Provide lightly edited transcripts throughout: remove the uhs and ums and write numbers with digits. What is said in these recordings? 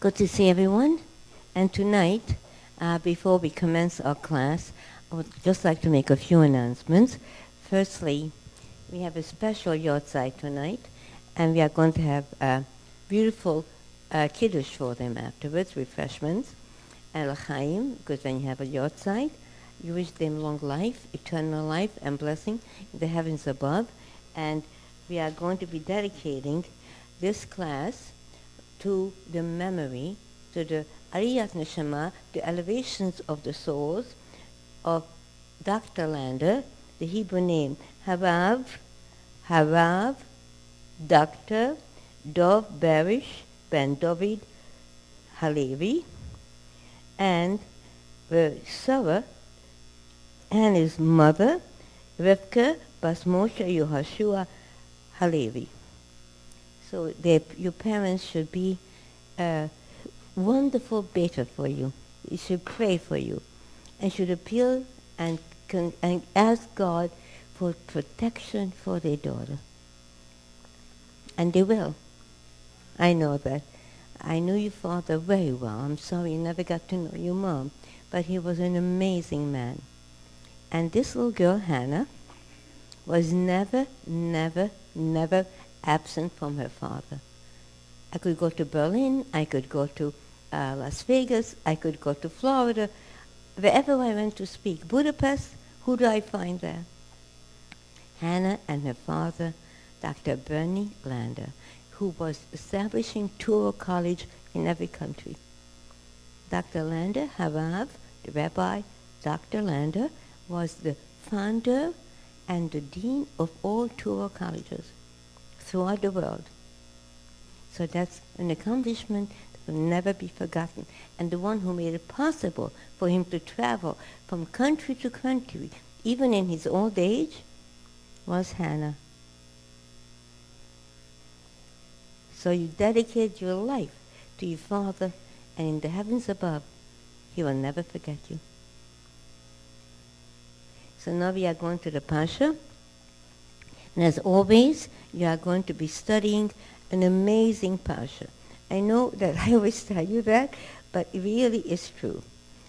Good to see everyone. And tonight, before we commence our class, I would just like to make a few announcements. Firstly, we have a special yahrzeit tonight, and we are going to have a beautiful kiddush for them afterwards, refreshments, and l'chaim, because when you have a yahrzeit, you wish them long life, eternal life, and blessing in the heavens above. And we are going to be dedicating this class to the memory, to the Aliyat Neshama, the elevations of the souls of Dr. Lander, the Hebrew name, Harav, Dr. Dov Barish Ben David Halevi, and Sarah and his mother, Rivka Bas Moshe Yehoshua Halevi. So your parents should be a wonderful beta for you. They should pray for you and should appeal and ask God for protection for their daughter. And they will. I know that. I knew your father very well. I'm sorry you never got to know your mom, but he was an amazing man. And this little girl, Hannah, was never absent from her father. I could go to Berlin, I could go to Las Vegas, I could go to Florida, wherever I went to speak. Budapest, who do I find there? Hannah and her father, Dr. Bernie Lander, who was establishing Torah college in every country. Dr. Lander, Harav, the rabbi, Dr. Lander, was the founder and the dean of all Torah colleges throughout the world. So that's an accomplishment that will never be forgotten. And the one who made it possible for him to travel from country to country, even in his old age, was Hannah. So you dedicate your life to your father, and in the heavens above, he will never forget you. So now we are going to the parsha. And as always, you are going to be studying an amazing parsha. I know that I always tell you that, but it really is true.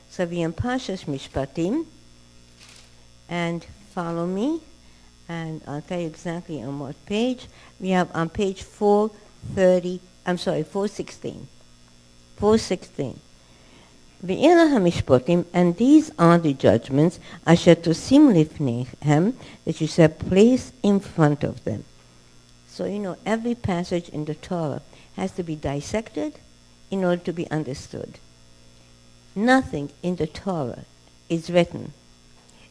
So we are in Parshas Mishpatim, and follow me, and I'll tell you exactly on what page. We have on page 416. 416. Ve'ela hamishpatim, and these are the judgments, asher tosim lifneihem, that you shall place in front of them. So every passage in the Torah has to be dissected in order to be understood. Nothing in the Torah is written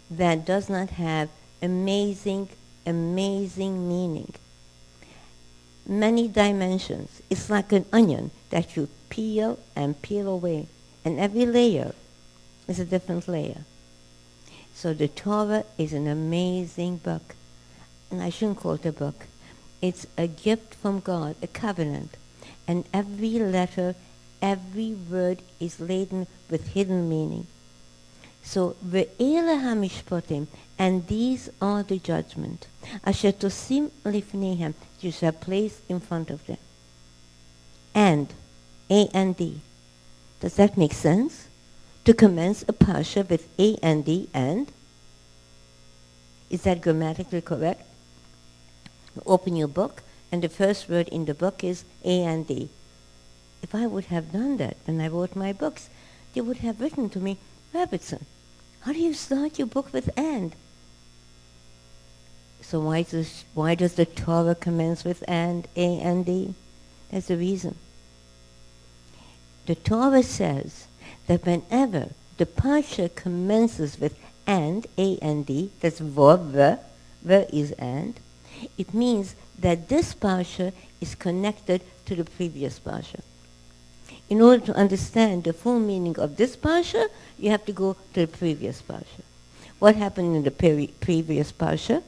that does not have amazing meaning. Many dimensions. It's like an onion that you peel and peel away. And every layer is a different layer. So the Torah is an amazing book. And I shouldn't call it a book. It's a gift from God, a covenant. And every letter, every word is laden with hidden meaning. So, ve'ela hamishpatim, and these are the judgment. Asher tosim lifneihem, you shall place in front of them. And, A and D. Does that make sense? To commence a parsha with A and D and? Is that grammatically correct? Open your book, and the first word in the book is A and D. If I would have done that when I wrote my books, they would have written to me, Rebbetzin, how do you start your book with and? So why does the Torah commence with and, A and D? That's the reason. The Torah says that whenever the parsha commences with and, A and D, that's the is and, it means that this parsha is connected to the previous parsha. In order to understand the full meaning of this parsha, you have to go to the previous parsha. What happened in the previous parsha?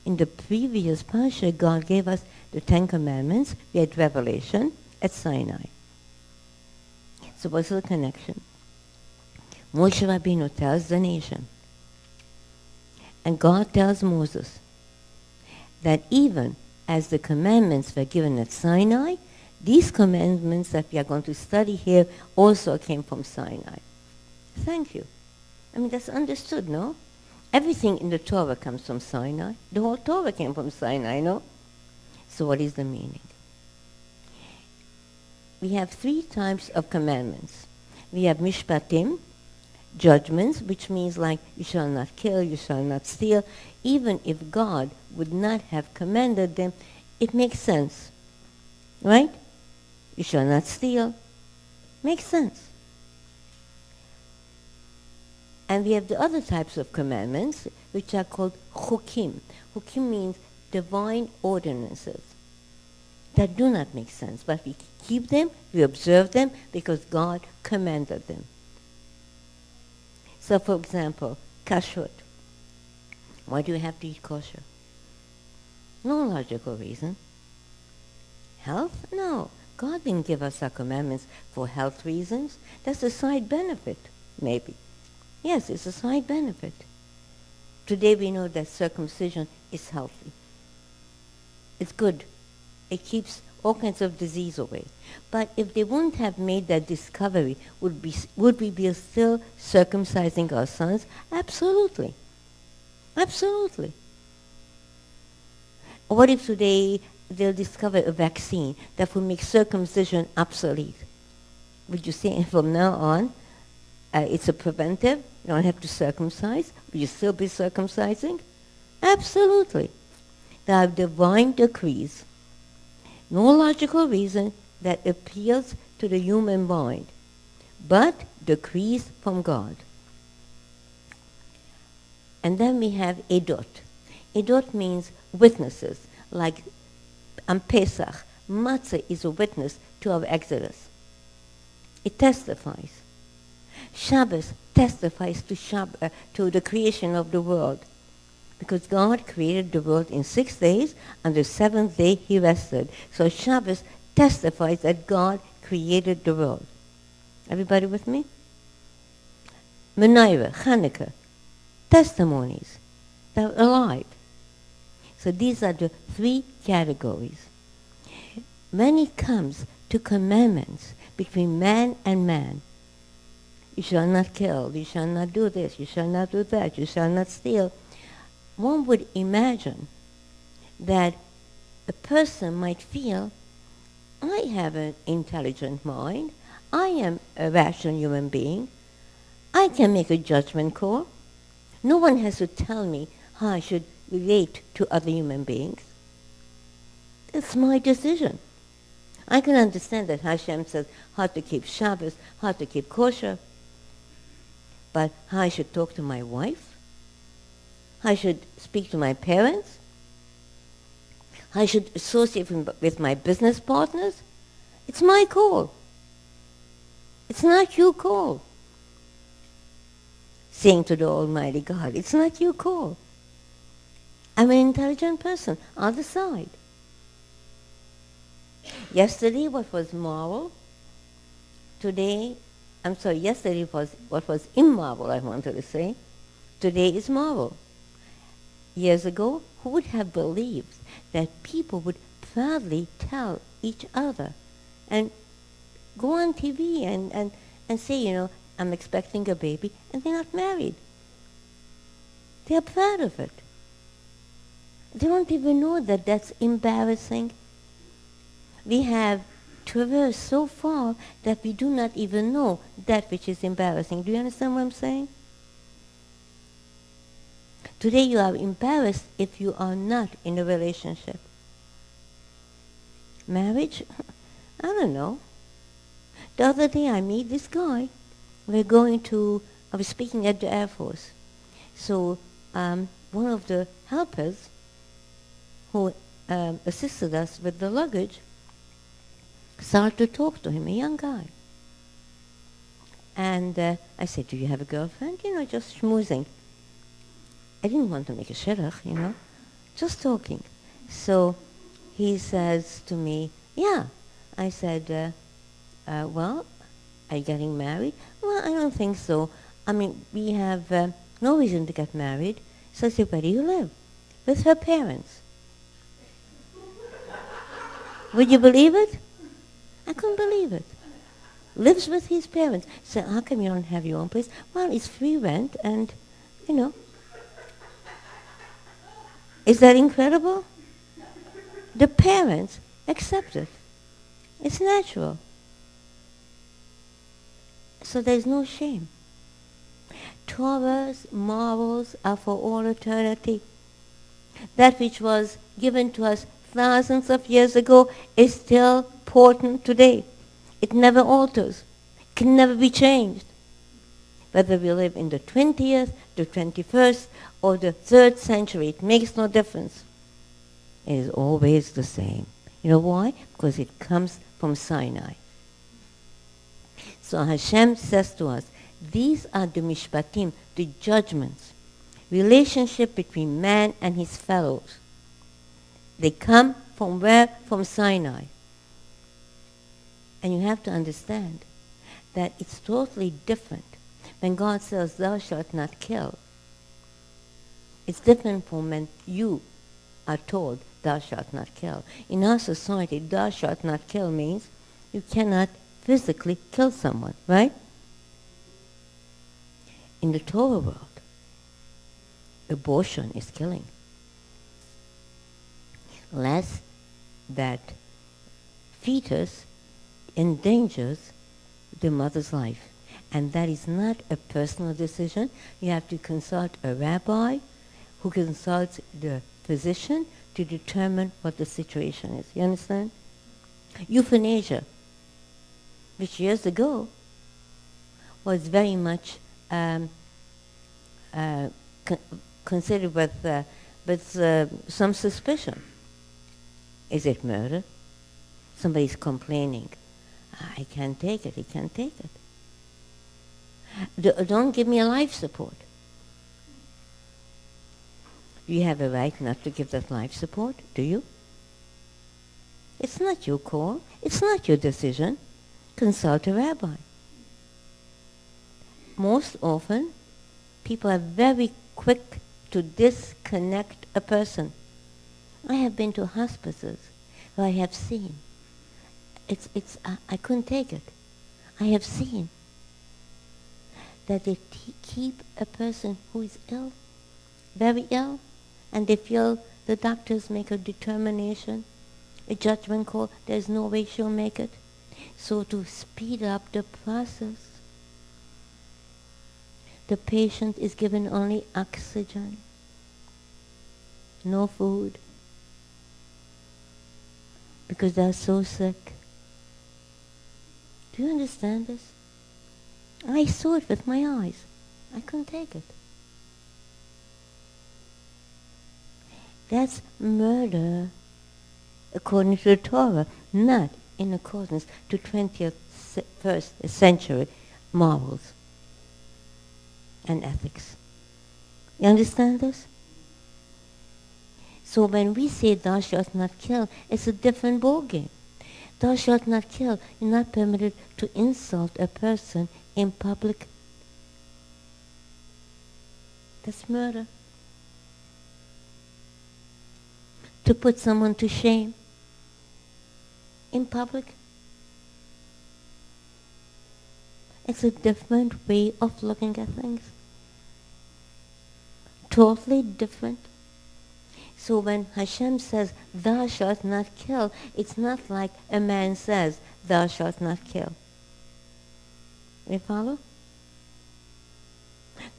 In the previous parsha, God gave us the Ten Commandments. We had revelation at Sinai. So what's the connection? Moshe Rabbeinu tells the nation, and God tells Moses that even as the commandments were given at Sinai, These commandments that we are going to study here also came from Sinai. Thank you. I mean, that's understood, no? Everything in the Torah comes from Sinai. The whole Torah came from Sinai, no? So what is the meaning? We have 3 types of commandments. We have Mishpatim, judgments, which means like you shall not kill, you shall not steal. Even if God would not have commanded them, it makes sense, right? You shall not steal. Makes sense. And we have the other types of commandments, which are called chukim. Chukim means divine ordinances that do not make sense, but we keep them, we observe them, because God commanded them. So, for example, kashrut. Why do you have to eat kosher? No logical reason. Health? No. God didn't give us our commandments for health reasons. That's a side benefit, maybe. Yes, it's a side benefit. Today we know that circumcision is healthy. It's good. It keeps all kinds of disease away. But if they wouldn't have made that discovery, would we be still circumcising our sons? Absolutely. Absolutely. What if today they'll discover a vaccine that will make circumcision obsolete? Would you say from now on, it's a preventive, you don't have to circumcise? Will you still be circumcising? Absolutely. There are divine decrees. No logical reason that appeals to the human mind, but decrees from God. And then we have edot. Edot means witnesses, like on Pesach, matzah is a witness to our exodus. It testifies. Shabbos testifies to the creation of the world. Because God created the world in 6 days, and the 7th day he rested. So Shabbos testifies that God created the world. Everybody with me? Menorah, Hanukkah, testimonies. They're alive. So these are the 3 categories. When it comes to commandments between man and man, you shall not kill, you shall not do this, you shall not do that, you shall not steal, one would imagine that a person might feel, I have an intelligent mind, I am a rational human being, I can make a judgment call. No one has to tell me how I should relate to other human beings. It's my decision. I can understand that Hashem says how to keep Shabbos, how to keep kosher, but how I should talk to my wife, I should speak to my parents, I should associate with my business partners. It's my call. It's not your call. Saying to the Almighty God, it's not your call. I'm an intelligent person. I'll decide. Yesterday, what was moral? Yesterday was what was immoral, I wanted to say. Today is moral. Years ago, who would have believed that people would proudly tell each other and go on TV and say, I'm expecting a baby, and they're not married. They're proud of it. They don't even know that that's embarrassing. We have traversed so far that we do not even know that which is embarrassing. Do you understand what I'm saying? Today you are embarrassed if you are not in a relationship. Marriage? I don't know. The other day I meet this guy. I was speaking at the Air Force. So one of the helpers who assisted us with the luggage started to talk to him, a young guy. And I said, do you have a girlfriend? Just schmoozing. I didn't want to make a shidduch, just talking. So he says to me, yeah. I said, well, are you getting married? Well, I don't think so. I mean, we have no reason to get married. So I said, where do you live? With her parents. Would you believe it? I couldn't believe it. Lives with his parents. So how come you don't have your own place? Well, it's free rent and, you know. Is that incredible? The parents accept it. It's natural. So there's no shame. Torah's morals are for all eternity. That which was given to us thousands of years ago is still important today. It never alters. It can never be changed. Whether we live in the 20th, the 21st, or the 3rd century, it makes no difference. It is always the same. You know why? Because it comes from Sinai. So Hashem says to us, these are the Mishpatim, the judgments, relationship between man and his fellows. They come from where? From Sinai. And you have to understand that it's totally different when God says, thou shalt not kill. It's different from when you are told, thou shalt not kill. In our society, thou shalt not kill means you cannot physically kill someone, right? In the Torah world, abortion is killing. Lest that fetus endangers the mother's life. And that is not a personal decision. You have to consult a rabbi who consults the physician to determine what the situation is. You understand? Euthanasia, which years ago was very much considered with some suspicion. Is it murder? Somebody's complaining. I can't take it, he can't take it. Don't give me a life support. You have a right not to give that life support, do you? It's not your call. It's not your decision. Consult a rabbi. Most often, people are very quick to disconnect a person. I have been to hospices where I have seen. I couldn't take it. I have seen that they keep a person who is ill, very ill, and they feel the doctors make a determination, a judgment call, there's no way she'll make it. So to speed up the process, the patient is given only oxygen, no food, because they're so sick. Do you understand this? I saw it with my eyes. I couldn't take it. That's murder according to the Torah, not in accordance to 21st century morals and ethics. You understand this? So when we say thou shalt not kill, it's a different ballgame. Thou shalt not kill. You're not permitted to insult a person in public. That's murder. To put someone to shame in public. It's a different way of looking at things. Totally different. So when Hashem says, thou shalt not kill, it's not like a man says, thou shalt not kill. You follow?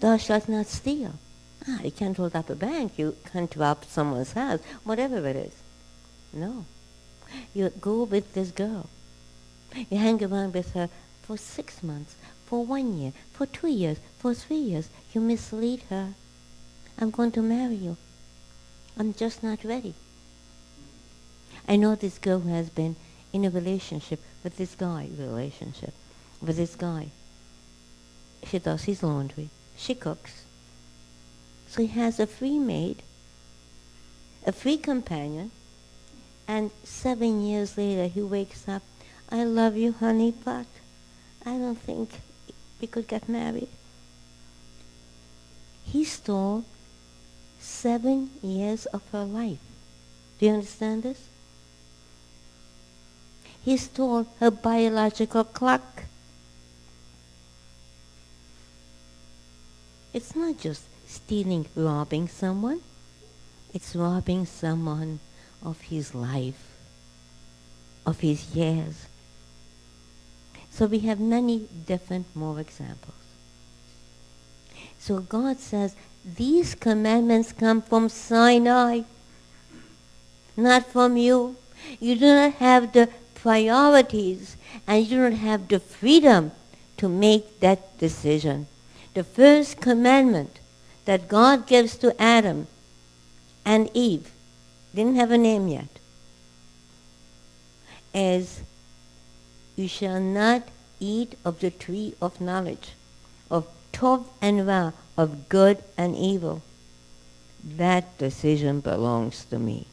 Thou shalt not steal. You can't hold up a bank. You can't rob someone's house, whatever it is. No. You go with this girl. You hang around with her for 6 months, for 1 year, for 2 years, for 3 years. You mislead her. I'm going to marry you. I'm just not ready. I know this girl who has been in a relationship with this guy, She does his laundry. She cooks. So he has a free maid, a free companion, and 7 years later he wakes up, I love you, honey, but I don't think we could get married. He stole 7 years of her life. Do you understand this? he stole her biological clock. It's not just stealing, robbing someone. It's robbing someone of his life, of his years. So we have many different more examples. So God says, these commandments come from Sinai, not from you. You do not have the priorities, and you do not have the freedom to make that decision. The first commandment that God gives to Adam and Eve, didn't have a name yet, is, you shall not eat of the tree of knowledge, of Tov and Ra, of good and evil. That decision belongs to me.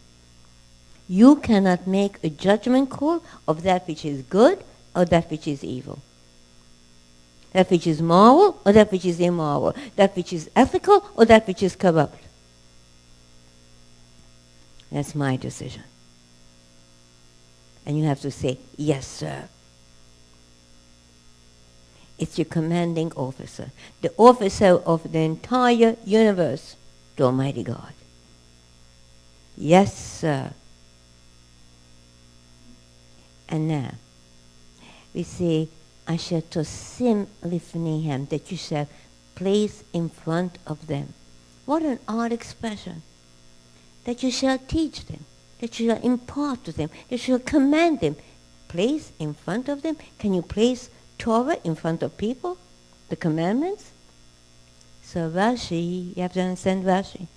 You cannot make a judgment call of that which is good or that which is evil. That which is moral or that which is immoral. That which is ethical or that which is corrupt. That's my decision. And you have to say, yes, sir. It's your commanding officer, the officer of the entire universe, the Almighty God. Yes, sir. And now, we say, Asher tosim lifnehem, that you shall place in front of them. What an odd expression. That you shall teach them, that you shall impart to them, that you shall command them. Place in front of them? Can you place Torah in front of people? The commandments? So Rashi, you have to understand Rashi.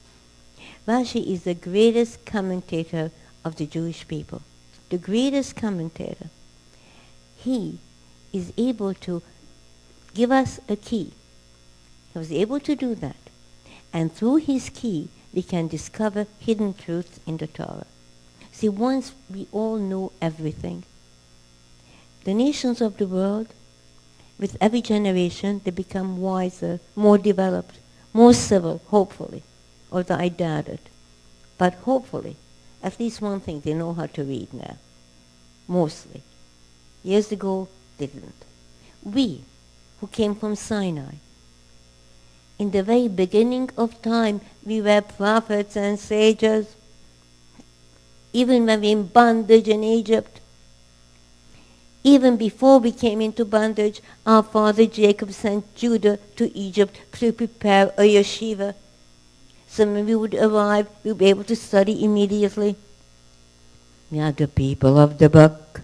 Rashi is the greatest commentator of the Jewish people. The greatest commentator. He is able to give us a key. He was able to do that. And through his key, we can discover hidden truths in the Torah. See, once we all know everything, the nations of the world, with every generation, they become wiser, more developed, more civil, hopefully. Although I doubt it. But hopefully, at least one thing, they know how to read now. Mostly. Years ago, they didn't. We, who came from Sinai, in the very beginning of time, we were prophets and sages. Even when we were in bondage in Egypt, even before we came into bondage, our father Jacob sent Judah to Egypt to prepare a yeshiva. So when we would arrive, we would be able to study immediately. We are the people of the book.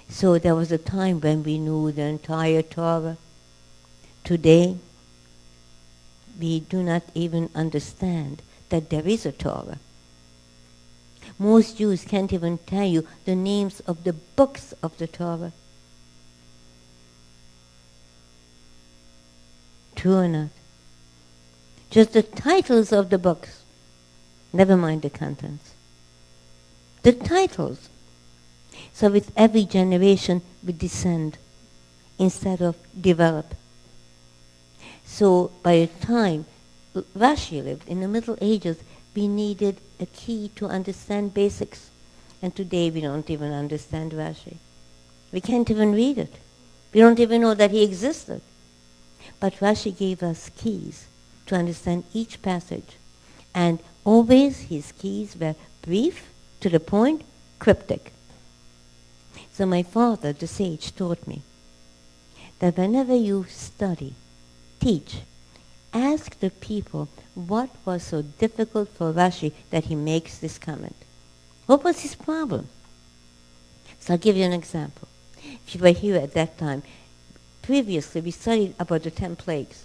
So there was a time when we knew the entire Torah. Today, we do not even understand that there is a Torah. Most Jews can't even tell you the names of the books of the Torah. True or not? Just the titles of the books. Never mind the contents. The titles. So with every generation, we descend instead of develop. So by the time Rashi lived in the Middle Ages, we needed a key to understand basics. And today we don't even understand Rashi. We can't even read it. We don't even know that he existed. But Rashi gave us keys to understand each passage. And always his keys were brief, to the point, cryptic. So my father, the sage, taught me that whenever you study, teach, ask the people what was so difficult for Rashi that he makes this comment. What was his problem? So I'll give you an example. If you were here at that time, previously we studied about the 10 plagues.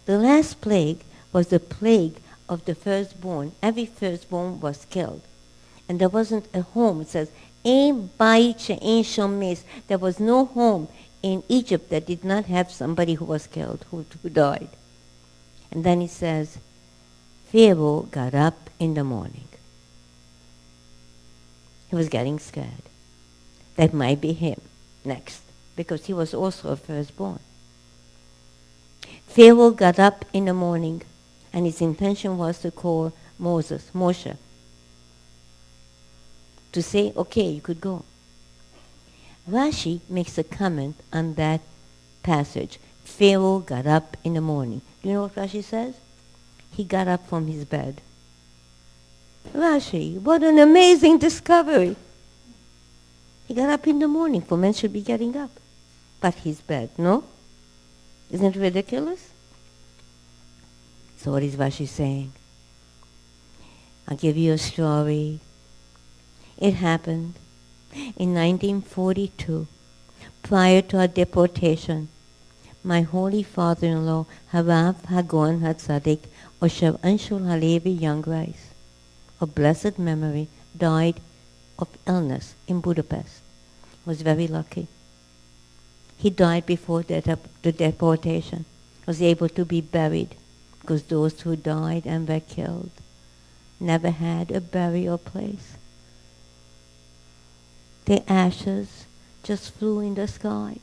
The last plague was the plague of the firstborn. Every firstborn was killed. And there wasn't a home. It says, Ein bayit she'ein shom mes. There was no home in Egypt that did not have somebody who was killed, who died. And then he says, Pharaoh got up in the morning. He was getting scared. That might be him next, because he was also a firstborn. Pharaoh got up in the morning, and his intention was to call Moshe, to say, okay, you could go. Rashi makes a comment on that passage. Pharaoh got up in the morning. Do you know what Rashi says? He got up from his bed. Rashi, what an amazing discovery. He got up in the morning, for men should be getting up. But his bed, no? Isn't it ridiculous? So what is Rashi saying? I'll give you a story. It happened in 1942, prior to our deportation. My holy father-in-law, Harav Hagon HaTzadik, Osher Anshul Halevi Young Rice, of blessed memory, died of illness in Budapest. Was very lucky. He died before the deportation. Was able to be buried, because those who died and were killed never had a burial place. The ashes just flew in the skies.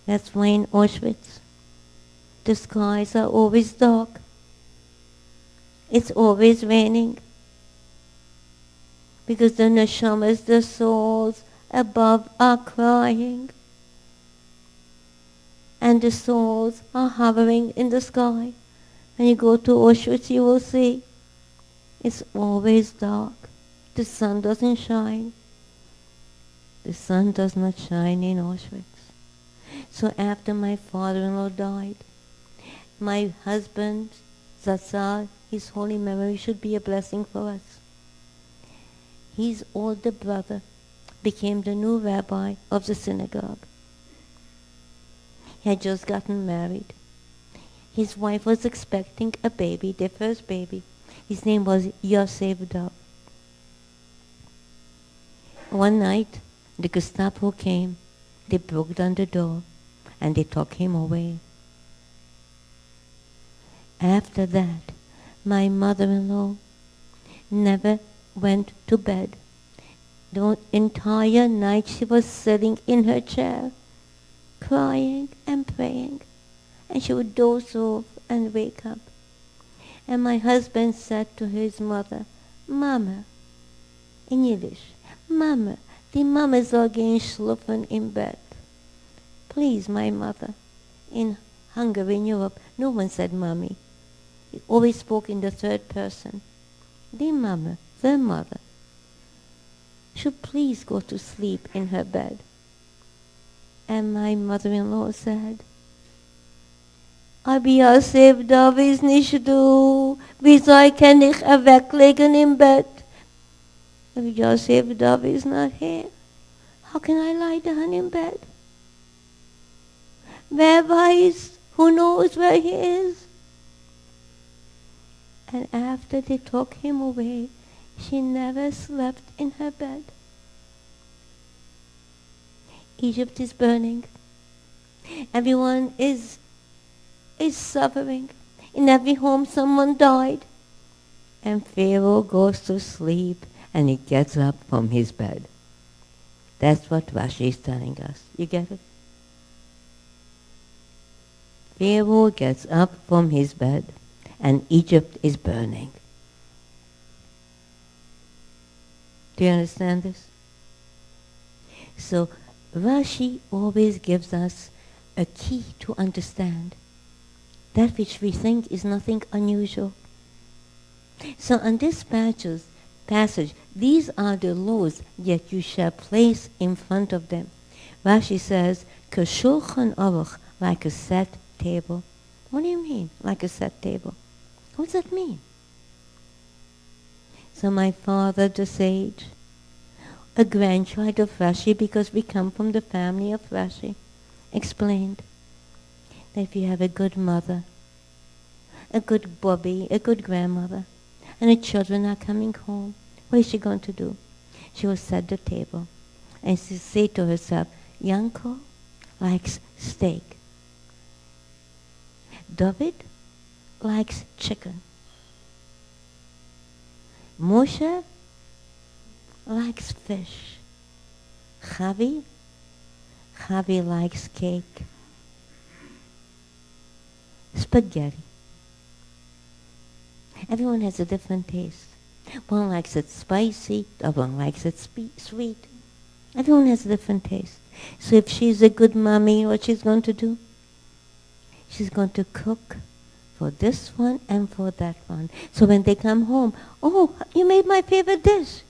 That's why in Auschwitz, the skies are always dark. It's always raining. Because the neshamas, the souls above, are crying. And the souls are hovering in the sky. When you go to Auschwitz, you will see it's always dark. The sun doesn't shine. The sun does not shine in Auschwitz. So after my father-in-law died, my husband, Zatzal, his holy memory should be a blessing for us. His older brother became the new rabbi of the synagogue. He had just gotten married. His wife was expecting a baby, their first baby. His name was Yosef Dov. One night, the Gestapo came. They broke down the door and they took him away. After that, my mother-in-law never went to bed. The entire night she was sitting in her chair, crying and praying. And she would doze off and wake up. And my husband said to his mother, Mama, in Yiddish, Mama, die Mamas are getting schlafen in bed. Please, my mother. In Hungary, in Europe, no one said mommy. He always spoke in the third person. The mama, the mother, should please go to sleep in her bed. And my mother-in-law said, Abi Yosef Dov is nicht du, wieso kann ich weglegen im Bett? If Yosef Dov is not here, how can I lie down in bed? Wer weiß, who knows where he is? And after they took him away, she never slept in her bed. Egypt is burning. Everyone is suffering. In every home someone died. And Pharaoh goes to sleep and he gets up from his bed. That's what Rashi is telling us. You get it? Pharaoh gets up from his bed and Egypt is burning. Do you understand this? So Rashi always gives us a key to understand that which we think is nothing unusual. So on this passage, these are the laws that you shall place in front of them. Rashi says, K'shulchan aruch, like a set table. What do you mean, like a set table? What does that mean? So my father, the sage, a grandchild of Rashi, because we come from the family of Rashi, explained that if you have a good mother, a good bobby, a good grandmother, and the children are coming home, what is she going to do? She will set the table and she say to herself, Yanko likes steak. David likes chicken. Moshe likes fish. Chavi likes cake. Spaghetti. Everyone has a different taste. One likes it spicy, the other one likes it sweet. Everyone has a different taste. So if she's a good mommy, what she's going to do? She's going to cook for this one and for that one. So when they come home, oh, you made my favorite dish.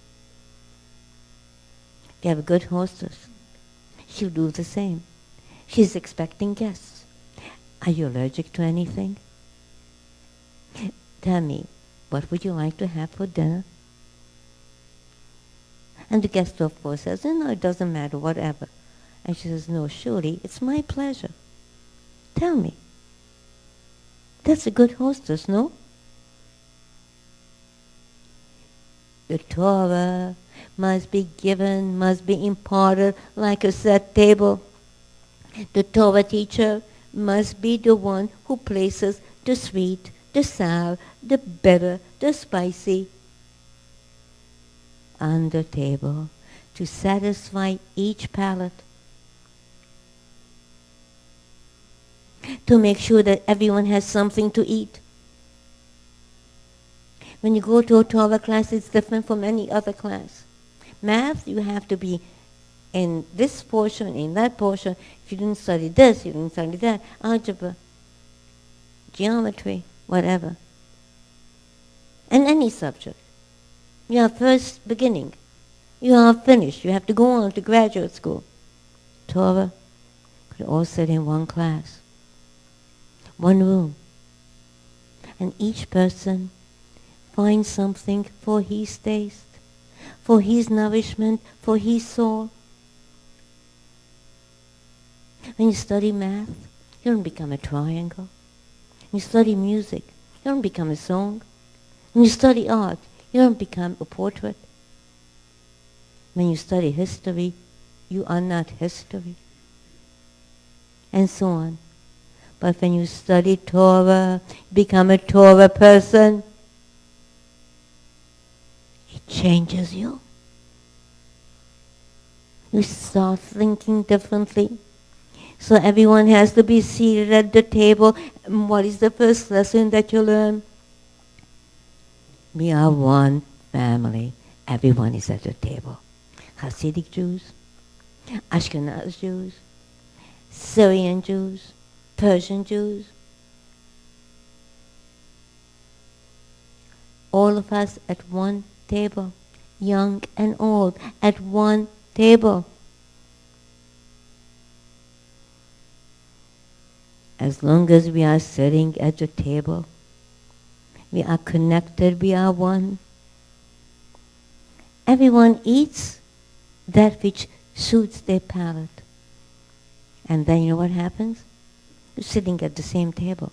You have a good hostess. She'll do the same. She's expecting guests. Are you allergic to anything? Tell me, what would you like to have for dinner? And the guest, of course, says, no, it doesn't matter, whatever. And she says, no, surely, it's my pleasure. Tell me. That's a good hostess, no? The Torah must be given, must be imparted like a set table. The Torah teacher must be the one who places the sweet, the sour, the bitter, the spicy on the table to satisfy each palate, to make sure that everyone has something to eat. When you go to a Torah class, it's different from any other class. Math, you have to be in this portion, in that portion. If you didn't study this, you didn't study that. Algebra, geometry, whatever. And any subject. You are first beginning. You are finished. You have to go on to graduate school. Torah could all sit in one class, one room. And each person finds something for his taste, for his nourishment, for his soul. When you study math, you don't become a triangle. When you study music, you don't become a song. When you study art, you don't become a portrait. When you study history, you are not history. And so on. But when you study Torah, you become a Torah person. It changes you. You start thinking differently. So everyone has to be seated at the table. And what is the first lesson that you learn? We are one family. Everyone is at the table. Hasidic Jews, Ashkenaz Jews, Syrian Jews, Persian Jews. All of us at one table, young and old, at one table. As long as we are sitting at the table, we are connected, we are one. Everyone eats that which suits their palate. And then you know what happens? You're sitting at the same table.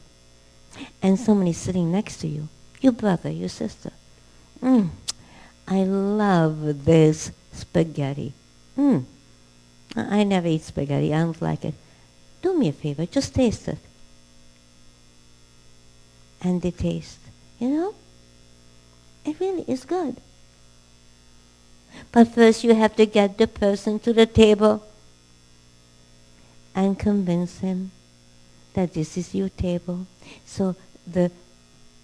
And someone is sitting next to you, your brother, your sister. I love this spaghetti. I never eat spaghetti, I don't like it. Do me a favor, just taste it. And they taste. You know, it really is good. But first you have to get the person to the table and convince him that this is your table. So the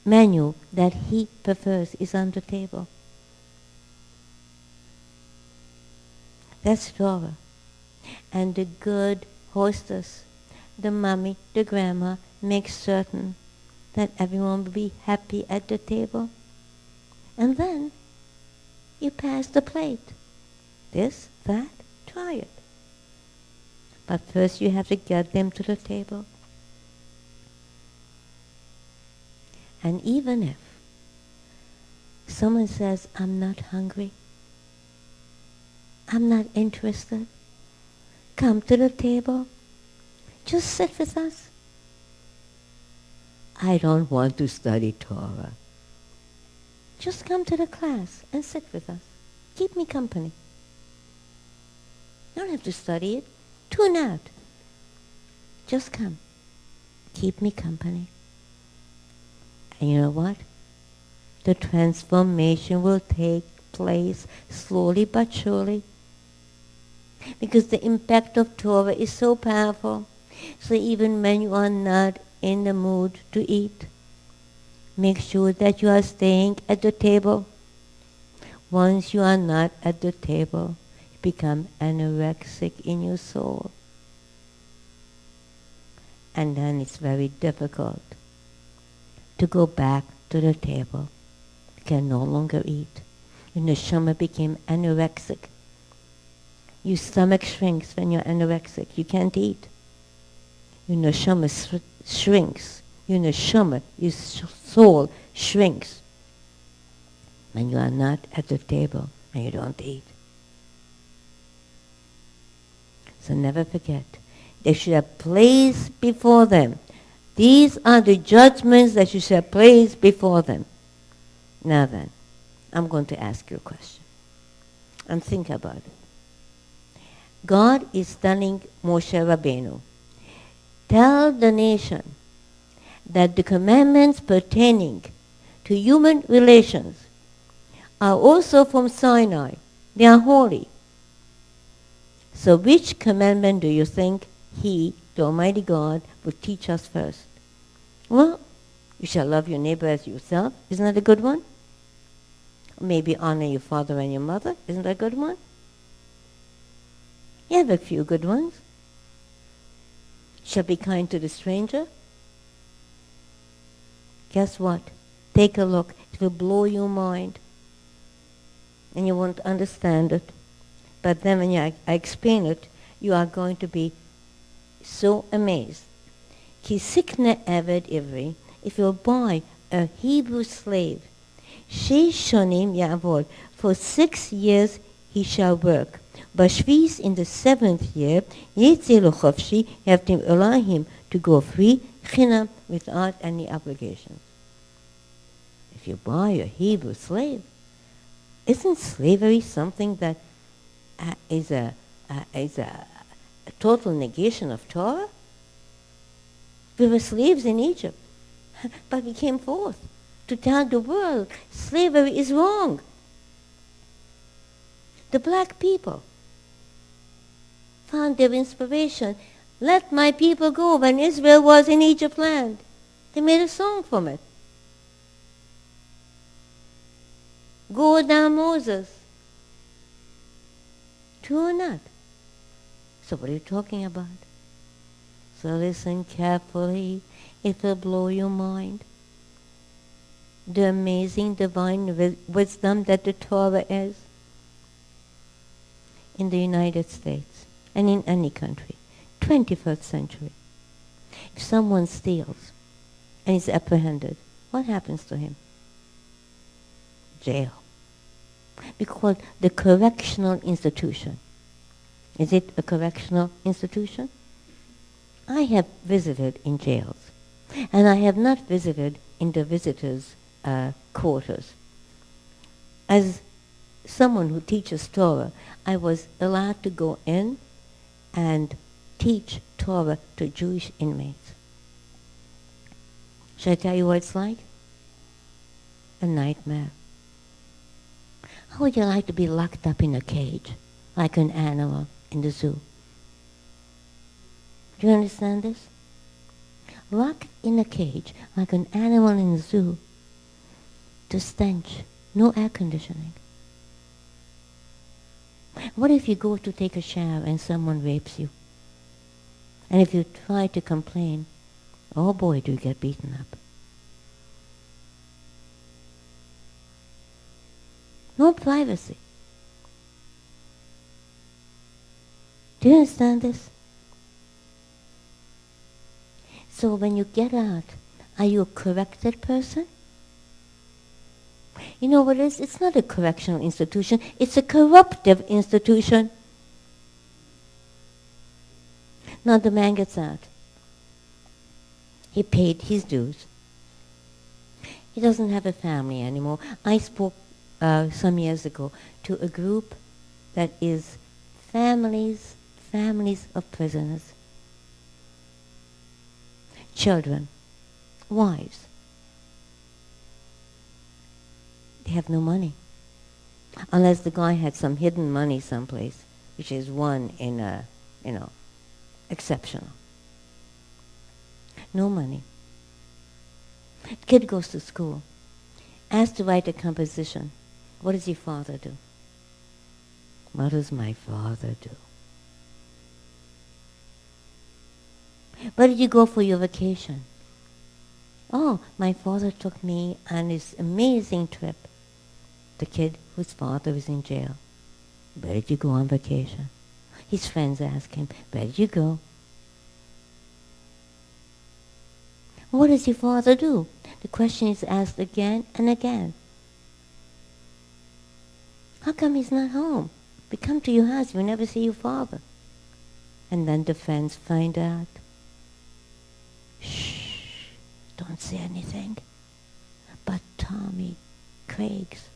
menu that he prefers is on the table. That's Torah. And the good hostess, the mommy, the grandma, makes certain that everyone will be happy at the table. And then you pass the plate. This, that, try it. But first you have to get them to the table. And even if someone says, I'm not hungry, I'm not interested, come to the table, just sit with us. I don't want to study Torah. Just come to the class and sit with us. Keep me company. You don't have to study it. Tune out. Just come. Keep me company. And you know what? The transformation will take place slowly but surely. Because the impact of Torah is so powerful. So even when you are not in the mood to eat, make sure that you are staying at the table Once you are not at the table, you become anorexic in your soul. And then it's very difficult to go back to the table. You can no longer eat. Your neshama became anorexic. Your stomach shrinks when you're anorexic. You can't eat. Your neshama shrinks. Your neshama, your soul shrinks when you are not at the table and you don't eat. So never forget, they should have placed before them. These are the judgments that you shall place before them. Now then, I'm going to ask you a question. And think about it. God is telling Moshe Rabbeinu, tell the nation that the commandments pertaining to human relations are also from Sinai. They are holy. So which commandment do you think he, the Almighty God, would teach us first? Well, you shall love your neighbor as yourself. Isn't that a good one? Maybe honor your father and your mother. Isn't that a good one? You have a few good ones. Shall be kind to the stranger. Guess what? Take a look. It will blow your mind. And you won't understand it. But then when I explain it, you are going to be so amazed. Ki sikne eved ivri, if you buy a Hebrew slave, sheish shonim ya'avod, for 6 years he shall work. Bashvis, in the 7th year, yetze lo chofshi, you have to allow him to go free, chinam, without any obligations. If you buy a Hebrew slave, isn't slavery something that is a total negation of Torah? We were slaves in Egypt, but we came forth to tell the world slavery is wrong. The black people found their inspiration. Let my people go when Israel was in Egypt land. They made a song from it. Go down, Moses. True or not? So what are you talking about? So listen carefully. It will blow your mind. The amazing divine wisdom that the Torah is in the United States and in any country. 21st century. If someone steals and is apprehended, what happens to him? Jail. Because the correctional institution. Is it a correctional institution? I have visited in jails, and I have not visited in the visitors' quarters. As someone who teaches Torah, I was allowed to go in and teach Torah to Jewish inmates. Should I tell you what it's like? A nightmare. How would you like to be locked up in a cage, like an animal in the zoo? Do you understand this? Locked in a cage, like an animal in the zoo. The stench, no air conditioning. What if you go to take a shower and someone rapes you? And if you try to complain, oh boy, do you get beaten up. No privacy. Do you understand this? So when you get out, are you a corrected person? You know what it is? It's not a correctional institution. It's a corruptive institution. Now the man gets out. He paid his dues. He doesn't have a family anymore. I spoke some years ago to a group that is families of prisoners. Children, wives. They have no money. Unless the guy had some hidden money someplace, which is one in a, exceptional. No money. Kid goes to school, asked to write a composition. What does your father do? What does my father do? Where did you go for your vacation? Oh, my father took me on this amazing trip. The kid whose father is in jail. Where did you go on vacation? His friends ask him, where did you go? What does your father do? The question is asked again and again. How come he's not home? We come to your house, we never see your father. And then the friends find out. Shh, don't say anything. But Tommy, Craig's,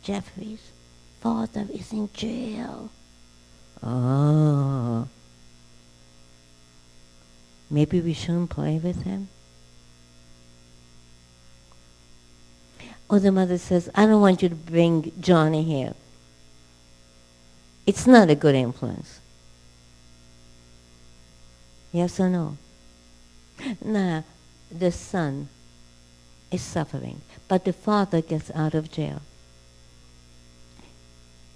Jeffrey's father is in jail. Oh. Maybe we shouldn't play with him. Or the mother says, I don't want you to bring Johnny here. It's not a good influence. Yes or no? Now, the son is suffering, but the father gets out of jail.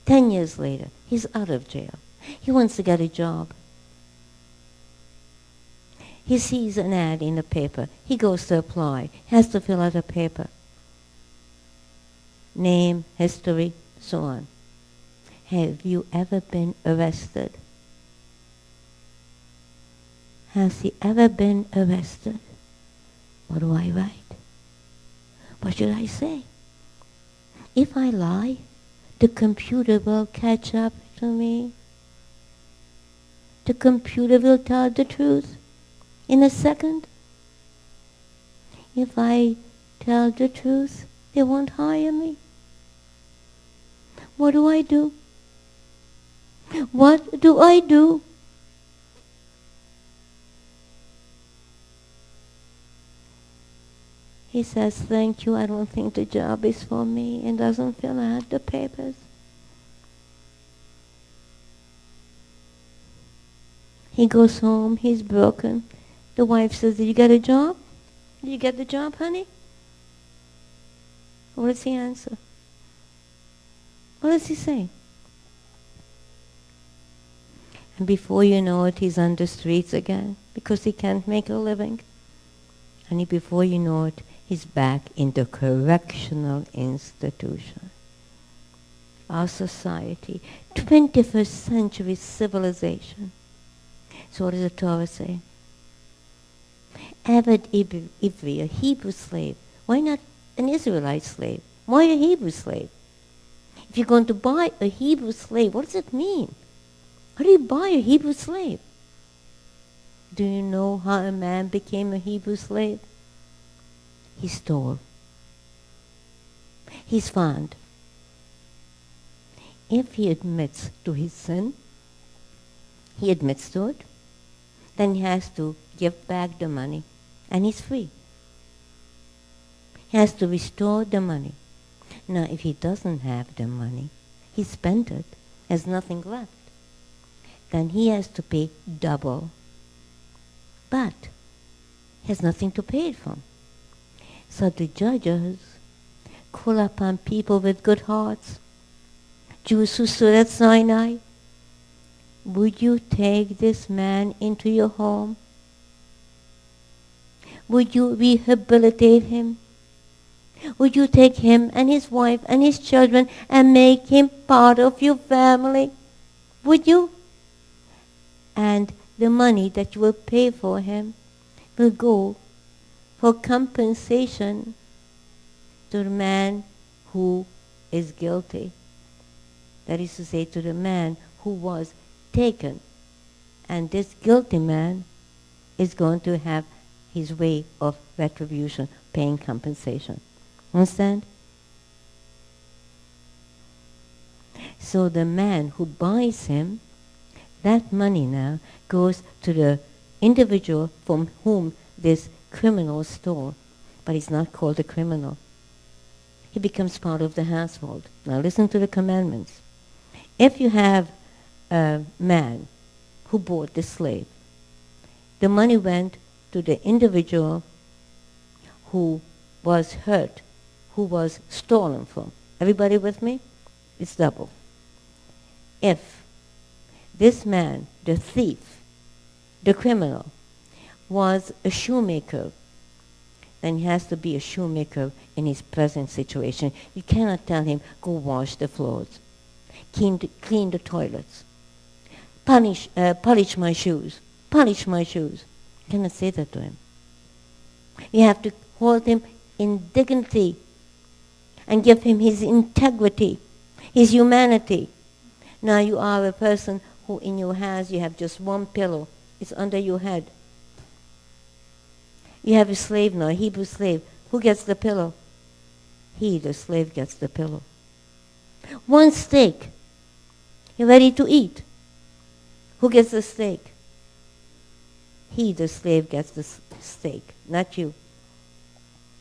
10 years later, he's out of jail. He wants to get a job. He sees an ad in the paper. He goes to apply. He has to fill out a paper. Name, history, so on. Have you ever been arrested? Has he ever been arrested? What do I write? What should I say? If I lie, the computer will catch up to me. The computer will tell the truth in a second. If I tell the truth, they won't hire me. What do I do? What do I do? He says, thank you, I don't think the job is for me, and doesn't fill out the papers. He goes home, he's broken. The wife says, did you get a job? Did you get the job, honey? What does he answer? What does he say? And before you know it, he's on the streets again because he can't make a living. And before you know it, he's back in the correctional institution. Our society, 21st century civilization. So what does the Torah say? Eved Ivri, a Hebrew slave. Why not an Israelite slave? Why a Hebrew slave? If you're going to buy a Hebrew slave, what does it mean? How do you buy a Hebrew slave? Do you know how a man became a Hebrew slave? He stole. He's found. If he admits to his sin, he admits to it, then he has to give back the money, and he's free. He has to restore the money. Now, if he doesn't have the money, he spent it, has nothing left, then he has to pay double, but has nothing to pay it from. So the judges call upon people with good hearts, Jews who stood at Sinai. Would you take this man into your home? Would you rehabilitate him? Would you take him and his wife and his children and make him part of your family? Would you? And the money that you will pay for him will go for compensation to the man who is guilty. That is to say, to the man who was taken. And this guilty man is going to have his way of retribution, paying compensation. Understand? So the man who buys him, that money now goes to the individual from whom this criminal stole. But he's not called a criminal. He becomes part of the household. Now listen to the commandments. If you have a man who bought the slave, the money went to the individual who was hurt, who was stolen from. Everybody with me? It's double. If this man, the thief, the criminal, was a shoemaker, then he has to be a shoemaker in his present situation. You cannot tell him, go wash the floors, clean the toilets, polish my shoes, polish my shoes. You cannot say that to him. You have to hold him in dignity and give him his integrity, his humanity. Now you are a person who in your house you have just one pillow. It's under your head. You have a slave now, a Hebrew slave. Who gets the pillow? He, the slave, gets the pillow. One steak. You're ready to eat. Who gets the steak? He, the slave, gets the steak, not you.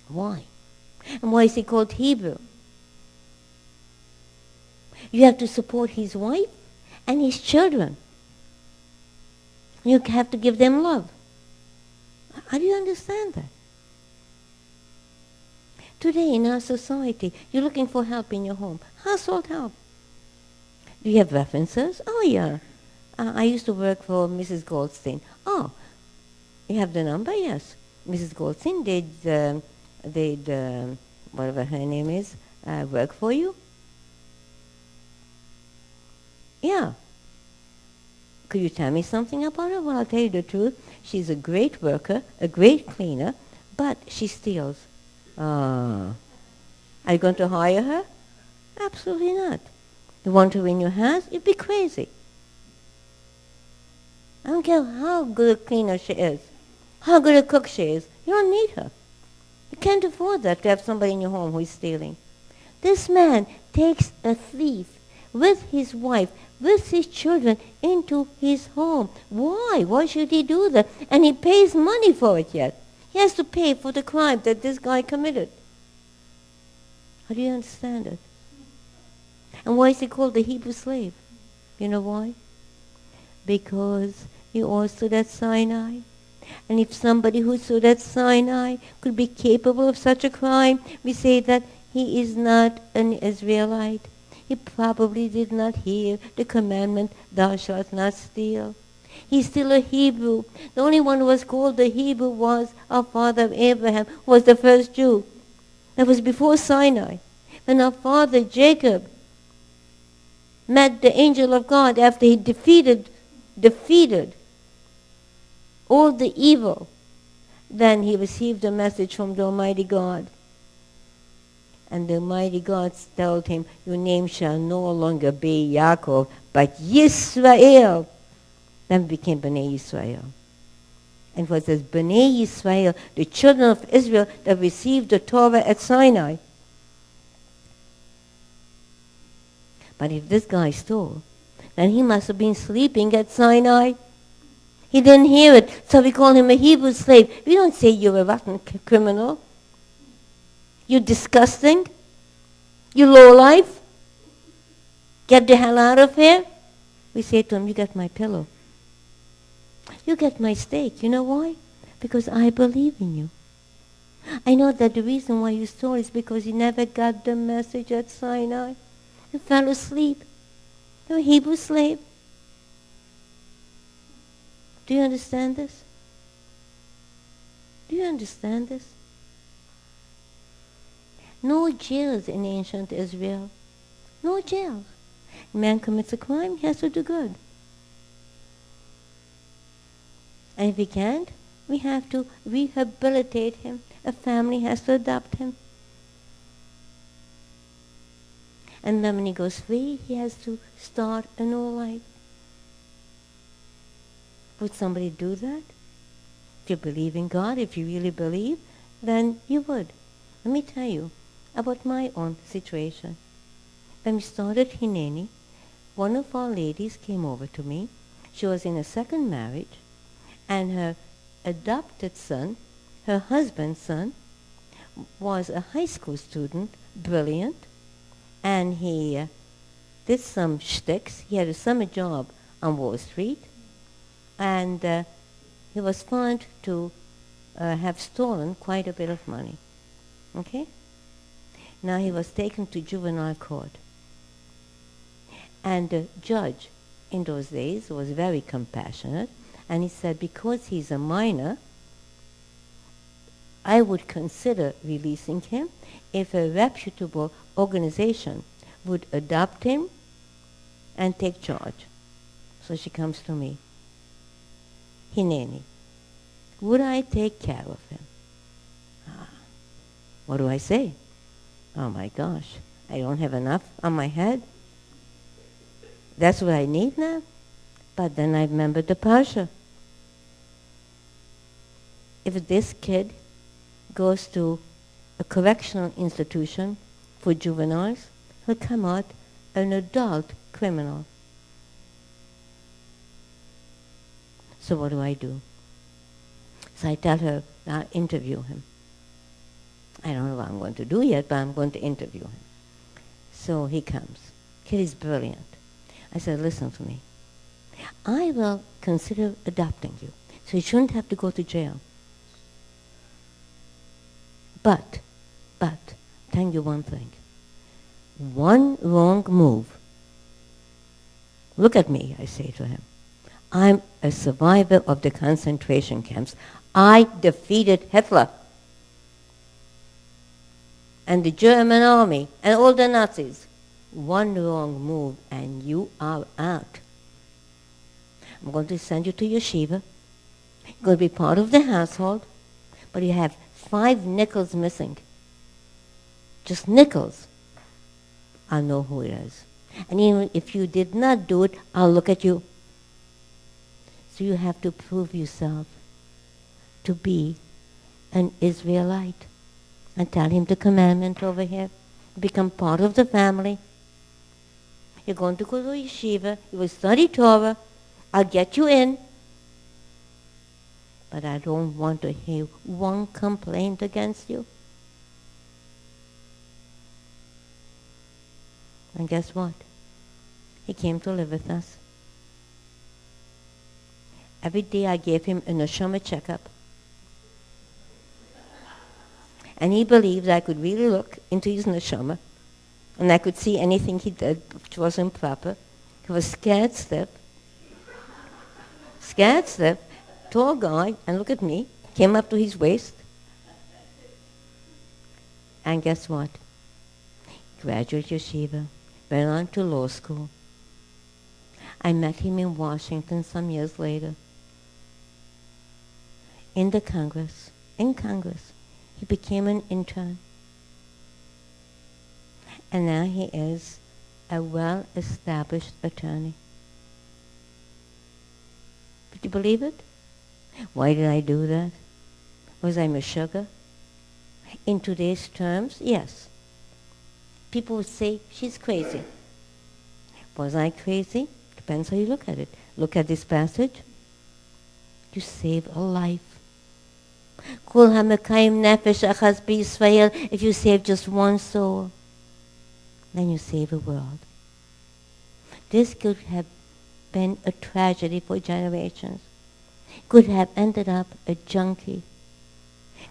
Why? And why is he called Hebrew? You have to support his wife and his children. You have to give them love. How do you understand that? Today in our society, you're looking for help in your home. Household help. Do you have references? Oh, yeah. I used to work for Mrs. Goldstein. Oh, you have the number? Yes. Mrs. Goldstein did whatever her name is, work for you? Yeah. Could you tell me something about her? Well, I'll tell you the truth. She's a great worker, a great cleaner, but she steals. Are you going to hire her? Absolutely not. You want her in your house? You'd be crazy. I don't care how good a cleaner she is, how good a cook she is. You don't need her. You can't afford that to have somebody in your home who is stealing. This man takes a thief with his wife, with his children, into his home. Why? Why should he do that? And he pays money for it yet. He has to pay for the crime that this guy committed. How do you understand it? And why is he called the Hebrew slave? You know why? Because he all stood at Sinai. And if somebody who stood at Sinai could be capable of such a crime, we say that he is not an Israelite. He probably did not hear the commandment, thou shalt not steal. He's still a Hebrew. The only one who was called the Hebrew was our father Abraham, who was the first Jew. That was before Sinai. When our father Jacob met the angel of God after he defeated all the evil, then he received a message from the Almighty God. And the Almighty God told him, your name shall no longer be Yaakov, but Yisrael. Then became Bnei Yisrael. And it was as Bnei Yisrael, the children of Israel, that received the Torah at Sinai. But if this guy stole, then he must have been sleeping at Sinai. He didn't hear it, so we call him a Hebrew slave. We don't say you're a rotten criminal. You're disgusting. You lowlife. Get the hell out of here. We say to him, you get my pillow. You get my steak. You know why? Because I believe in you. I know that the reason why you stole is because you never got the message at Sinai. You fell asleep. You're a Hebrew slave. Do you understand this? Do you understand this? No jails in ancient Israel. No jails. A man commits a crime, he has to do good. And if he can't, we have to rehabilitate him. A family has to adopt him. And then when he goes free, he has to start a new life. Would somebody do that? If you believe in God, if you really believe, then you would. Let me tell you about my own situation. When we started Hineni, one of our ladies came over to me. She was in a second marriage, and her adopted son, her husband's son, was a high school student, brilliant, and he did some shticks. He had a summer job on Wall Street, and he was found to have stolen quite a bit of money. Okay? Now he was taken to juvenile court. And the judge in those days was very compassionate, and he said, because he's a minor, I would consider releasing him if a reputable organization would adopt him and take charge. So she comes to me. Hineni, would I take care of him? What do I say? Oh my gosh, I don't have enough on my head. That's what I need now? But then I remembered the parsha. If this kid goes to a correctional institution for juveniles, he'll come out an adult criminal. So what do? So I tell her, I'll interview him. I don't know what I'm going to do yet, but I'm going to interview him. So he comes. Kid is brilliant. I said, listen to me. I will consider adopting you, so you shouldn't have to go to jail. But, tell you one thing. One wrong move. Look at me, I say to him. I'm a survivor of the concentration camps. I defeated Hitler and the German army and all the Nazis. One wrong move and you are out. I'm going to send you to yeshiva. You're going to be part of the household, but you have 5 nickels missing. Just nickels. I'll know who it is. And even if you did not do it, I'll look at you. So you have to prove yourself to be an Israelite. And tell him the commandment over here. Become part of the family. You're going to go to yeshiva. You will study Torah. I'll get you in. But I don't want to hear one complaint against you. And guess what? He came to live with us. Every day I gave him a neshama checkup. And he believed I could really look into his neshama, and I could see anything he did which was improper. He was scared stiff. Tall guy, and look at me, came up to his waist. And guess what? Graduate yeshiva, went on to law school. I met him in Washington some years later. In Congress. He became an intern. And now he is a well-established attorney. Did you believe it? Why did I do that? Was I sugar? In today's terms, yes. People would say, she's crazy. Was I crazy? Depends how you look at it. Look at this passage. You save a life. If you save just one soul, then you save a world. This could have been a tragedy for generations. Could have ended up a junkie.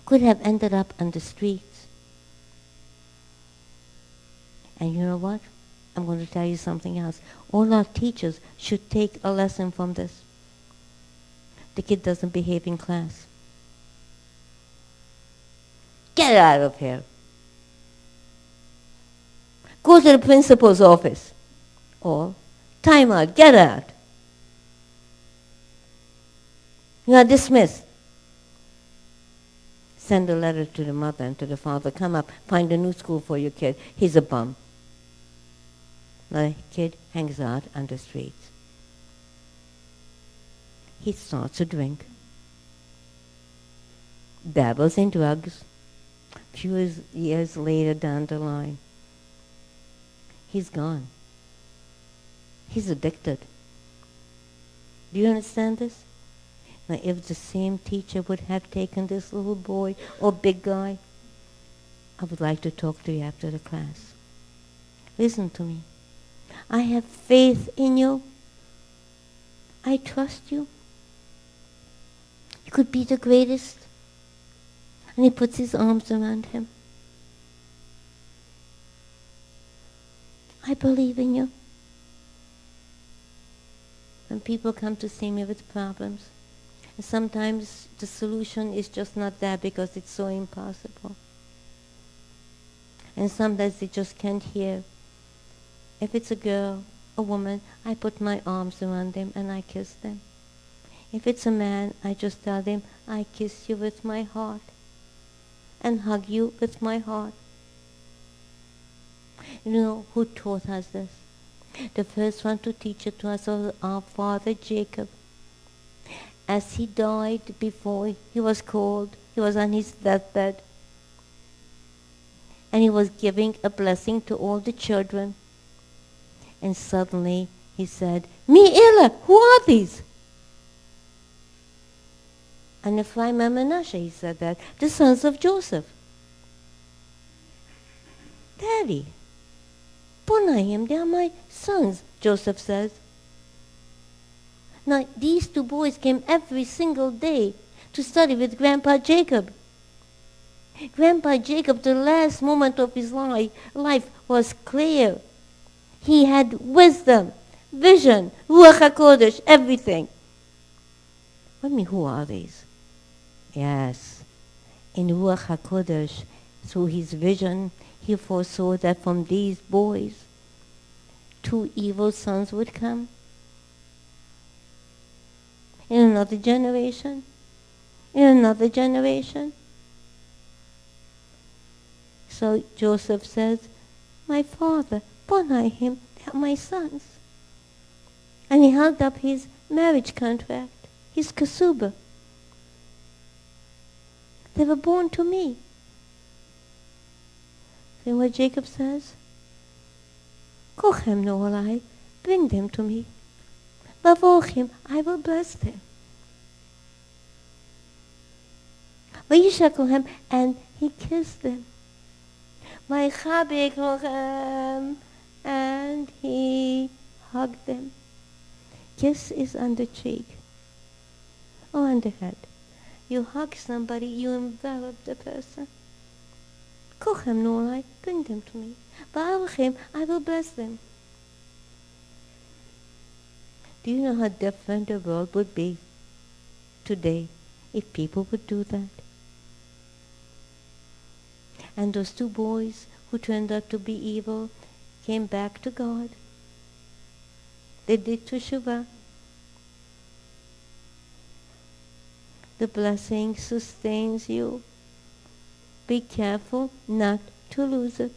Could have ended up on the streets. And you know what? I'm going to tell you something else. All our teachers should take a lesson from this. The kid doesn't behave in class. Get out of here. Go to the principal's office. Or, time out, get out. You are dismissed. Send a letter to the mother and to the father. Come up, find a new school for your kid. He's a bum. The kid hangs out on the streets. He starts to drink. Dabbles in drugs. Few years later down the line, he's gone. He's addicted. Do you understand this? Now, if the same teacher would have taken this little boy or big guy, I would like to talk to you after the class. Listen to me. I have faith in you. I trust you. You could be the greatest. And he puts his arms around him. I believe in you. when people come to see me with problems. And sometimes the solution is just not there because it's so impossible. And sometimes they just can't hear. If it's a girl, a woman, I put my arms around them and I kiss them. If it's a man, I just tell them, I kiss you with my heart and hug you with my heart. You know who taught us this? The first one to teach it to us was our father Jacob. As he died before he was called, he was on his deathbed, and he was giving a blessing to all the children. And suddenly he said, Mi Ella, who are these? And Ephraim and Manasseh, he said that, the sons of Joseph. Daddy, Bonahim, they are my sons, Joseph says. Now, these two boys came every single day to study with Grandpa Jacob. Grandpa Jacob, the last moment of his life was clear. He had wisdom, vision, Ruach HaKodesh, everything. What do you mean, who are these? Yes, in Ruach HaKodesh, through his vision, he foresaw that from these boys, 2 evil sons would come. In another generation, in another generation. So Joseph says, my father, Bonahim, they are my sons. And he held up his marriage contract, his kasuba. They were born to me. See what Jacob says? Kochem no'olai, bring them to me. Bavochim, I will bless them. Vayishakohem, and he kissed them. Vaychabek lochem, and he hugged them. Kiss is on the cheek or on the head. You hug somebody, you envelop the person. Kochem no'olai, bring them to me. Bavochim, I will bless them. Do you know how different the world would be today if people would do that? And those 2 boys who turned out to be evil came back to God. They did teshuvah. The blessing sustains you. Be careful not to lose it.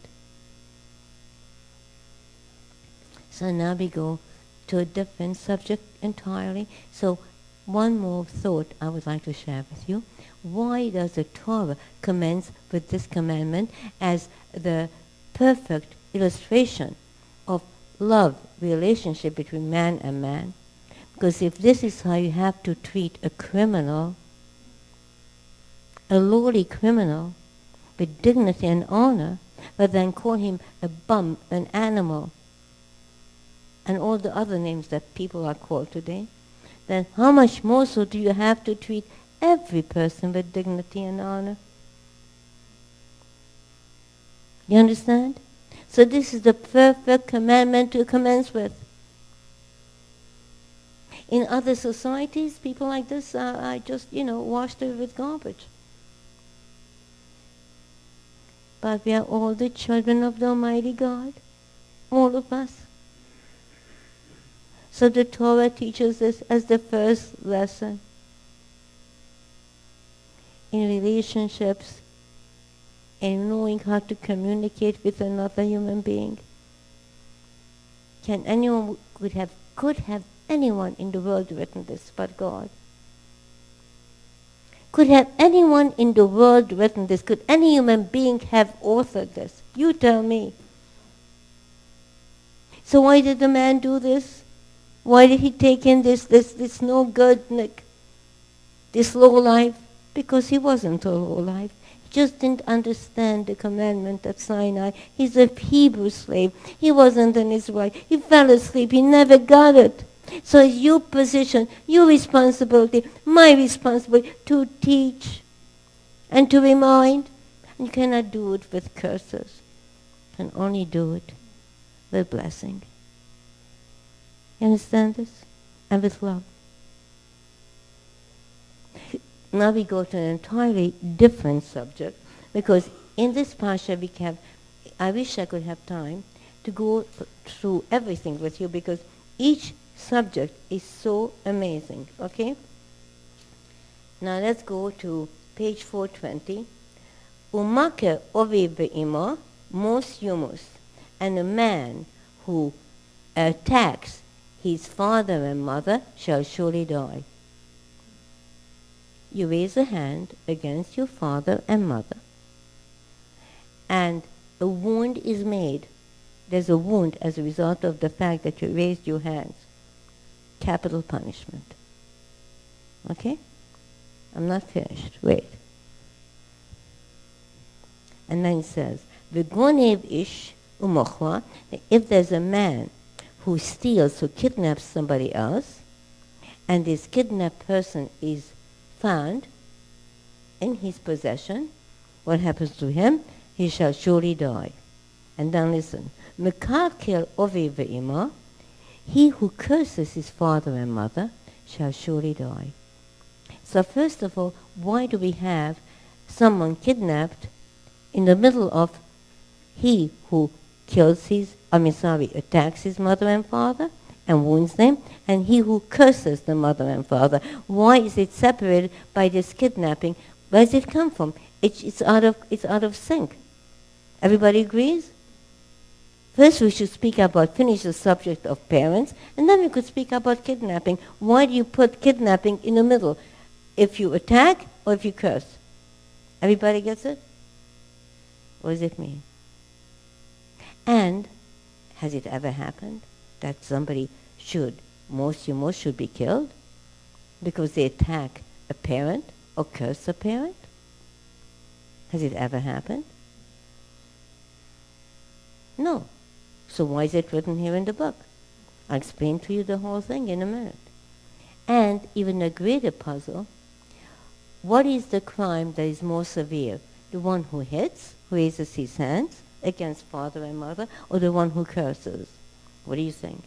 So now we go to a different subject entirely. So one more thought I would like to share with you. Why does the Torah commence with this commandment as the perfect illustration of love, relationship between man and man? Because if this is how you have to treat a criminal, a lowly criminal, with dignity and honor, but then call him a bum, an animal, and all the other names that people are called today, then how much more so do you have to treat every person with dignity and honor? You understand? So this is the perfect commandment to commence with. In other societies, people like this are just, washed away with garbage. But we are all the children of the Almighty God, all of us. So the Torah teaches this as the first lesson. In relationships, in knowing how to communicate with another human being. Could have anyone in the world written this but God? Could have anyone in the world written this? Could any human being have authored this? You tell me. So why did the man do this? Why did he take in this no good, this low life? Because he wasn't a low life. He just didn't understand the commandment of Sinai. He's a Hebrew slave. He wasn't an Israelite. He fell asleep. He never got it. So it's your position, your responsibility, my responsibility to teach and to remind. And you cannot do it with curses. You can only do it with blessing. You understand this? and with love. Now we go to an entirely different subject, because in this parsha we have, I wish I could have time to go through everything with you, because each subject is so amazing, okay? Now let's go to page 420. Umake ovi ve'imo mos yumus. And a man who attacks his father and mother shall surely die. You raise a hand against your father and mother, and a wound is made. There's a wound as a result of the fact that you raised your hands. Capital punishment. Okay? I'm not finished. Wait. And then it says, V'gonev ish umochwa, if there's a man who steals, who kidnaps somebody else, and this kidnapped person is found in his possession, what happens to him? He shall surely die. And then listen. Mekarkel ovi ve'ima, he who curses his father and mother shall surely die. So first of all, why do we have someone kidnapped in the middle of he who attacks his mother and father and wounds them, and he who curses the mother and father? Why is it separated by this kidnapping? Where does it come from? It's out of sync. Everybody agrees? First we should finish the subject of parents, and then we could speak about kidnapping. Why do you put kidnapping in the middle? If you attack or if you curse? Everybody gets it? What does it mean? And has it ever happened that somebody should be killed because they attack a parent or curse a parent? Has it ever happened? No. So why is it written here in the book? I'll explain to you the whole thing in a minute. And even a greater puzzle, what is the crime that is more severe? The one who hits, who raises his hands against father and mother, or the one who curses? What do you think?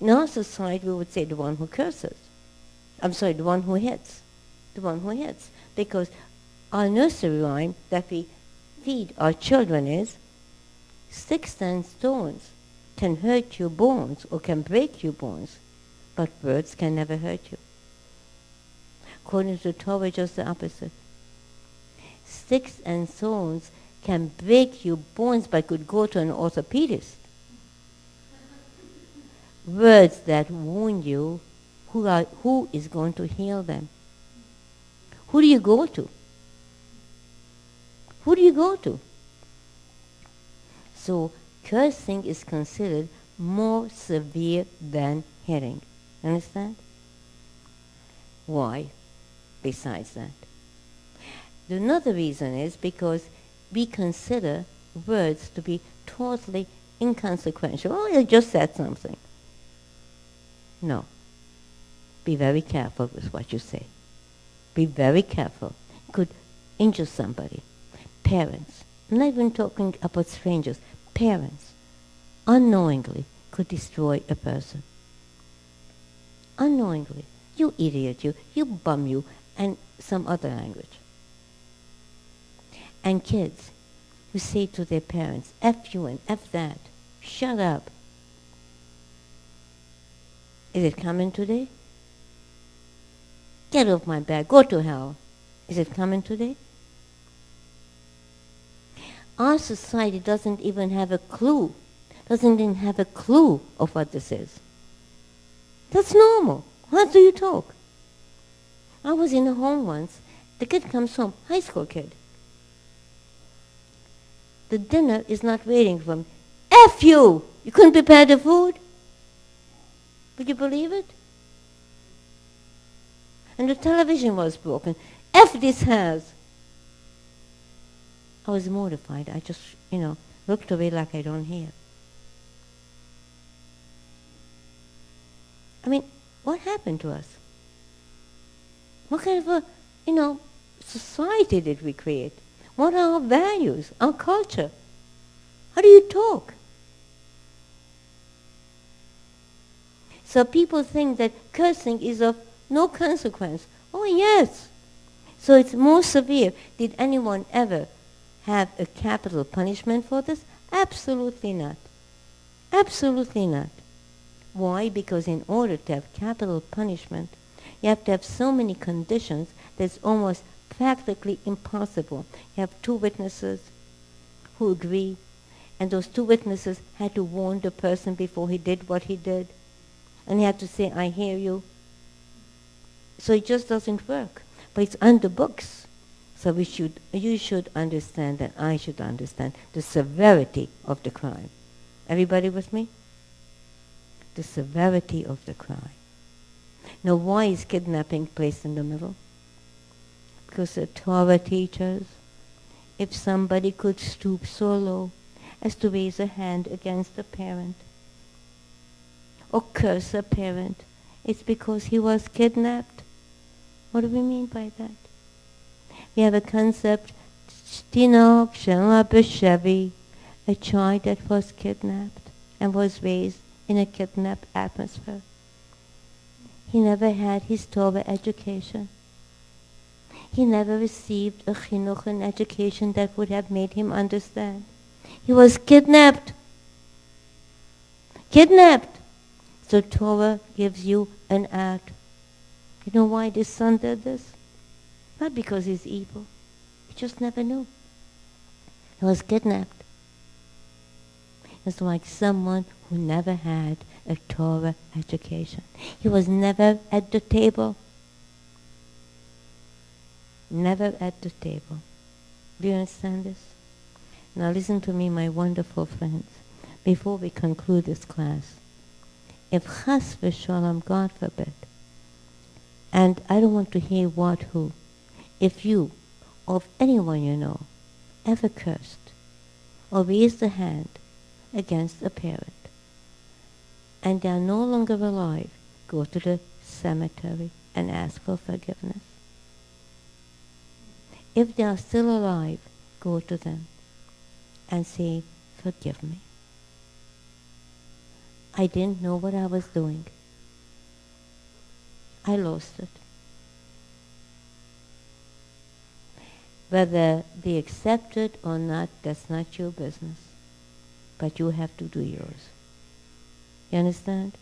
In our society, we would say the one who curses. The one who hits. The one who hits. Because our nursery rhyme that we feed our children is, sticks and stones can hurt your bones or can break your bones, but words can never hurt you. According to the Torah, just the opposite. Sticks and stones can break your bones, but could go to an orthopedist. Words that wound you, who is going to heal them? Who do you go to? Who do you go to? So cursing is considered more severe than hitting. Understand? Why? Besides that. Another reason is because we consider words to be totally inconsequential. Oh, you just said something. No. Be very careful with what you say. Be very careful. You could injure somebody. Parents. I'm not even talking about strangers. Parents unknowingly could destroy a person. Unknowingly. You idiot, you bum, you, and some other language. And kids who say to their parents, F you and F that, shut up. Is it coming today? Get off my back, go to hell. Is it coming today? Our society doesn't even have a clue of what this is. That's normal. How do you talk? I was in a home once. The kid comes home, high school kid. The dinner is not waiting for him. F you! You couldn't prepare the food? Would you believe it? And the television was broken. F this house! I was mortified. I just, looked away like I don't hear. I mean, what happened to us? What kind of a, society did we create? What are our values, our culture? How do you talk? So people think that cursing is of no consequence. Oh yes. So it's more severe. Did anyone ever have a capital punishment for this? Absolutely not. Absolutely not. Why? Because in order to have capital punishment, you have to have so many conditions that it's almost practically impossible. You have two witnesses who agree, and those two witnesses had to warn the person before he did what he did, and he had to say, I hear you. So it just doesn't work. But it's on the books. So you should understand, and I should understand, the severity of the crime. Everybody with me? The severity of the crime. Now, why is kidnapping placed in the middle? Because the Torah teaches, if somebody could stoop so low as to raise a hand against a parent or curse a parent, it's because he was kidnapped. What do we mean by that? We have a concept, Tinok Shema B'Shevi, a child that was kidnapped and was raised in a kidnapped atmosphere. He never had his Torah education. He never received a chinuch, an education that would have made him understand. He was kidnapped. Kidnapped. So Torah gives you an act. You know why this son did this? Not because he's evil. He just never knew. He was kidnapped. It's like someone who never had a Torah education. He was never at the table. Never at the table. Do you understand this? Now listen to me, my wonderful friends, before we conclude this class. If chas v'shalom, God forbid, and I don't want to hear what, who, if you, or if anyone you know, ever cursed or raised a hand against a parent, and they are no longer alive, go to the cemetery and ask for forgiveness. If they are still alive, go to them and say, forgive me. I didn't know what I was doing. I lost it. Whether they accept it or not, that's not your business. But you have to do yours. You understand?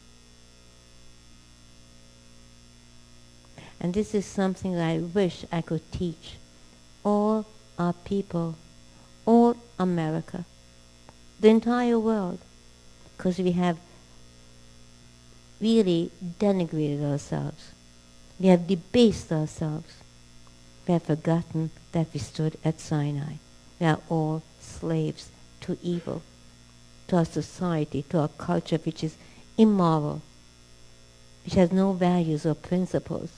And this is something that I wish I could teach all our people, all America, the entire world, because we have really denigrated ourselves. We have debased ourselves. We have forgotten that we stood at Sinai. We are all slaves to evil, to our society, to our culture, which is immoral, which has no values or principles.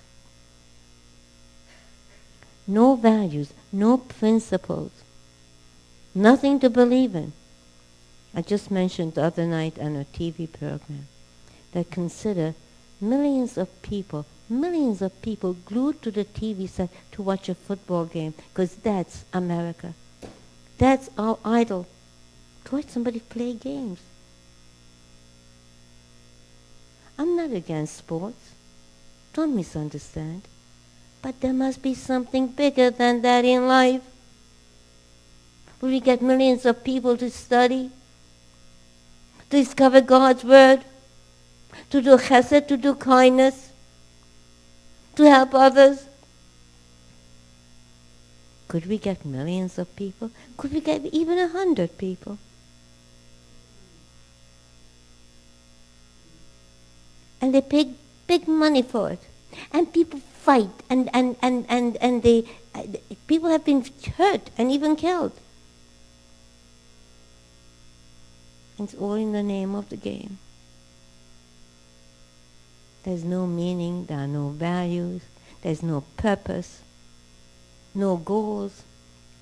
No values, no principles, nothing to believe in. I just mentioned the other night on a TV program that consider millions of people glued to the TV set to watch a football game, because that's America. That's our idol, to watch somebody play games. I'm not against sports. Don't misunderstand. But there must be something bigger than that in life. Will we get millions of people to study, to discover God's word, to do chesed, to do kindness, to help others? Could we get millions of people? Could we get even 100 people? And they pay big money for it. And people fight, and they people have been hurt and even killed. It's all in the name of the game. There's no meaning, there are no values, there's no purpose, no goals,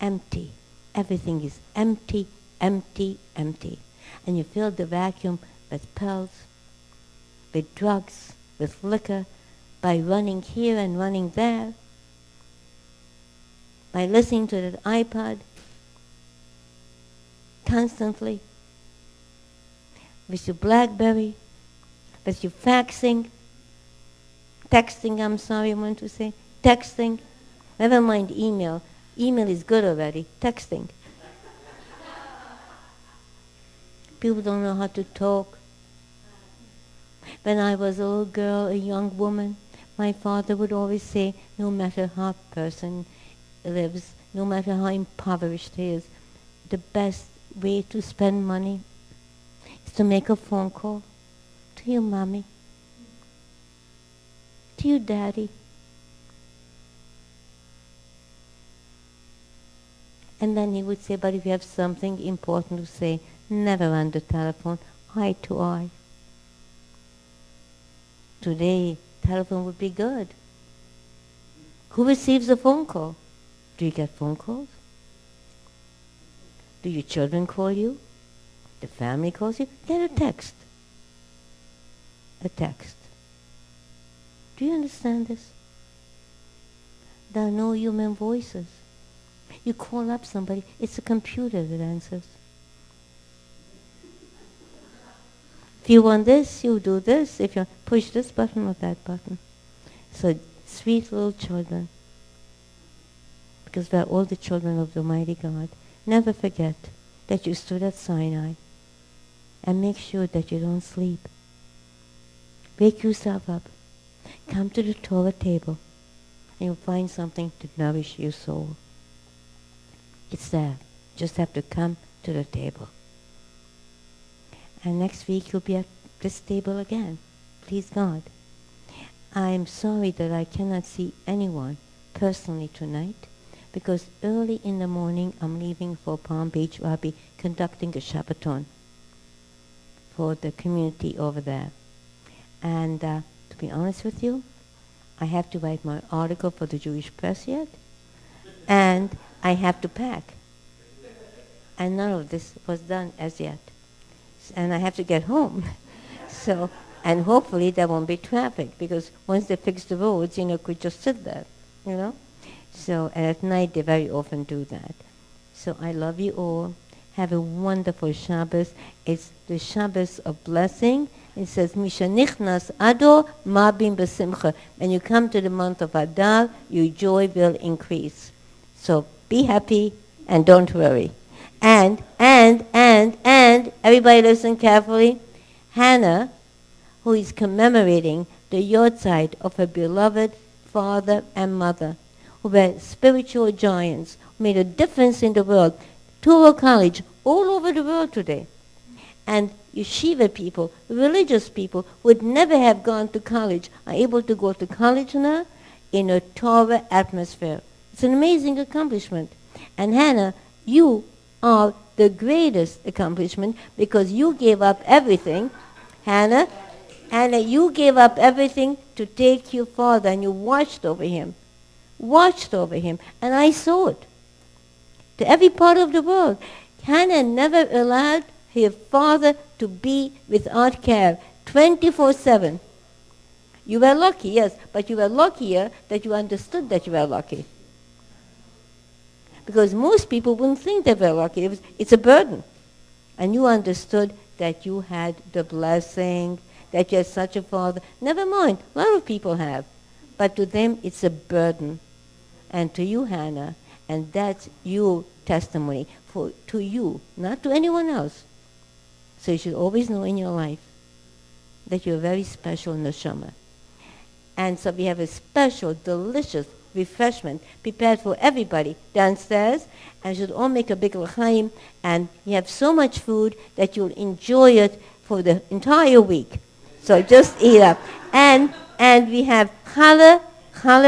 empty. Everything is empty, empty, empty. And you fill the vacuum with pills, with drugs, with liquor, by running here and running there, by listening to that iPod constantly, with your BlackBerry, But you're texting, I'm sorry, I want to say, texting. Never mind email. Email is good already. Texting. People don't know how to talk. When I was a little girl, a young woman, my father would always say, no matter how a person lives, no matter how impoverished he is, the best way to spend money is to make a phone call to your mommy, to your daddy. And then he would say, but if you have something important to say, never on the telephone, eye to eye. Today, telephone would be good. Who receives a phone call? Do you get phone calls? Do your children call you? The family calls you? Get a text. A text. Do you understand this? There are no human voices. You call up somebody, it's a computer that answers. If you want this, you do this. If you push this button or that button. So, sweet little children, because we're all the children of the Almighty God, never forget that you stood at Sinai, and make sure that you don't sleep. Wake yourself up. Come to the Torah table, and you'll find something to nourish your soul. It's there. Just have to come to the table. And next week you'll be at this table again. Please God. I'm sorry that I cannot see anyone personally tonight, because early in the morning I'm leaving for Palm Beach where I'll be conducting a Shabbaton for the community over there. And to be honest with you, I have to write my article for the Jewish press yet, and I have to pack. And none of this was done as yet. And I have to get home. So, and hopefully there won't be traffic, because once they fix the roads, could just sit there, So, and at night they very often do that. So I love you all. Have a wonderful Shabbos. It's the Shabbos of blessing. It says, Misha nichnas Adar marbim b'simcha. When you come to the month of Adar, your joy will increase. So be happy and don't worry. And, everybody listen carefully. Hannah, who is commemorating the yortzeit of her beloved father and mother, who were spiritual giants, who made a difference in the world. Torah college all over the world today. And yeshiva people, religious people, would never have gone to college, are able to go to college now in a Torah atmosphere. It's an amazing accomplishment. And Hannah, you are the greatest accomplishment, because you gave up everything. Hannah, you gave up everything to take your father, and you watched over him. And I saw it. To every part of the world. Hannah never allowed her father to be without care, 24/7. You were lucky, yes, but you were luckier that you understood that you were lucky. Because most people wouldn't think they were lucky. It's a burden. And you understood that you had the blessing, that you had such a father. Never mind, a lot of people have. But to them, it's a burden. And to you, Hannah, and that's your testimony to you, not to anyone else. So you should always know in your life that you're very special neshama. And so we have a special, delicious refreshment prepared for everybody downstairs, and you should all make a big l'chaim, and you have so much food that you'll enjoy it for the entire week. So just eat up. And we have challah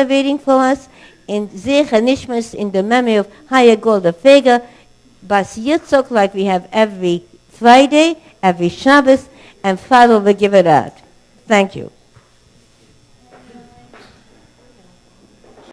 waiting for us, in Zecher Nishmas, in the memory of Haya Golda Feger, Bas Yitzchok, like we have every Friday, every Shabbos, and Father will give it out. Thank you.